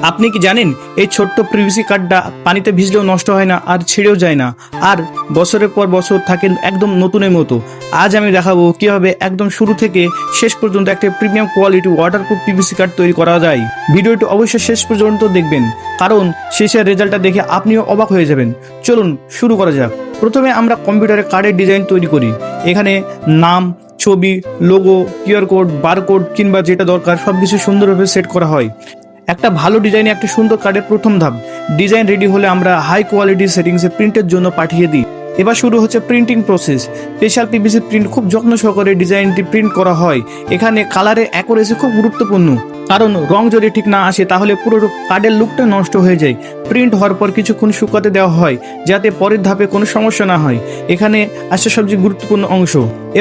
আপনি কি জানেন এই ছোট্ট পিভিসি কার্ডটা পানিতে ভিজলেও নষ্ট হয় না আর ছিঁড়েও যায় না, আর বছরের পর বছর থাকে একদম নতুনের মতো। আজ আমি দেখাবো কিভাবে একদম শুরু থেকে শেষ পর্যন্ত একটা premium quality waterproof PVC card তৈরি করা যায়। ভিডিওটি অবশ্যই শেষ পর্যন্ত দেখবেন, কারণ শেষের রেজাল্টটা দেখে আপনিও অবাক হয়ে যাবেন। চলুন শুরু করা যাক। প্রথমে আমরা কম্পিউটারে কার্ডের ডিজাইন তৈরি করি। এখানে নাম, ছবি, লোগো, কিউআর কোড, বারকোড কিংবা যেটা দরকার সবকিছু সুন্দরভাবে সেট করা হয়। একটা ভালো ডিজাইনে একটা সুন্দর কার্ডের প্রথম ধাপ। ডিজাইন রেডি হলে আমরা হাই কোয়ালিটি সেটিংসে প্রিন্টের জন্য পাঠিয়ে দিই। এবার শুরু হচ্ছে printing process. Special PVC print খুব যত্ন সহকারে ডিজাইনটি প্রিন্ট করা হয়। এখানে কালারের অ্যাকুরেসি খুব গুরুত্বপূর্ণ, কারণ রং যদি ঠিক না আসে তাহলে পুরো কার্ডের লুকটা নষ্ট হয়ে যায়। প্রিন্ট হওয়ার পর কিছুক্ষণ শুকাতে দেওয়া হয় যাতে পরের ধাপে কোনো সমস্যা না হয়। এখানে আসছে সবচেয়ে গুরুত্বপূর্ণ অংশ।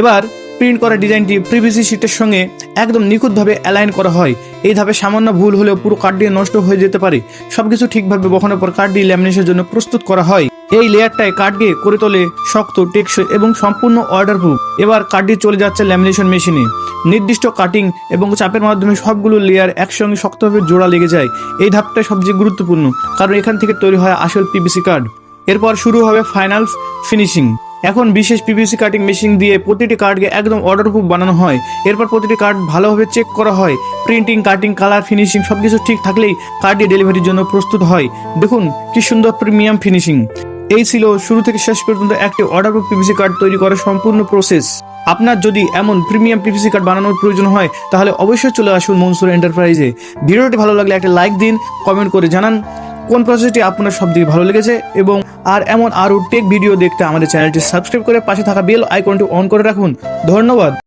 এবার প্রিন্ট করা ডিজাইনটি পিভিসি শিটের সঙ্গে একদম নিখুঁতভাবে অ্যালাইন করা হয়। এই ধাপে সামান্য ভুল হলেও পুরো কার্ডটি নষ্ট হয়ে যেতে পারে। সবকিছু ঠিকভাবে বসানোর পর কার্ডটি ল্যামিনেশনের জন্য প্রস্তুত করা হয়। এই লেয়ারটাই কার্ডকে করে তোলে শক্ত, টেকসই এবং সম্পূর্ণ ওয়াটারপ্রুফ। এবার কার্ডটি চলে যাচ্ছে ল্যামিনেশন মেশিনে। নির্দিষ্ট কাটিং এবং চাপের মাধ্যমে সবগুলো লেয়ার একসঙ্গে শক্তভাবে জোড়া লেগে যায়। এই ধাপটা সবচেয়ে গুরুত্বপূর্ণ, কারণ এখান থেকে তৈরি হয় আসল পিভিসি কার্ড। এরপর শুরু হবে ফাইনাল ফিনিশিং। এখন বিশেষ পিভিসি কাটিং মেশিন দিয়ে প্রতিটি কার্ডকে একদম ওয়াটারপ্রুফ বানানো হয়। এরপর প্রতিটি কার্ড ভালোভাবে চেক করা হয়। প্রিন্টিং, কাটিং, কালার, ফিনিশিং সবকিছু ঠিক থাকলেই কার্ডটি ডেলিভারির জন্য প্রস্তুত হয়। দেখুন কি সুন্দর প্রিমিয়াম ফিনিশিং। এই ছিল শুরু থেকে শেষ পর্যন্ত একটি ওয়াটারপ্রুফ পিভিসি কার্ড তৈরি করার সম্পূর্ণ প্রসেস। আপনার যদি এমন প্রিমিয়াম পিভিসি কার্ড বানানোর প্রয়োজন হয় তাহলে অবশ্যই চলে আসুন মনসুর এন্টারপ্রাইজে। ভিডিওটি ভালো লাগলে একটা লাইক দিন, কমেন্ট করে জানান কোন প্রসেসটি আপনার সবথেকে ভালো লেগেছে, এবং এমন আরও টেক ভিডিও দেখতে আমাদের চ্যানেলটি সাবস্ক্রাইব করে পাশে থাকা বেল আইকনটি অন করে রাখুন। ধন্যবাদ।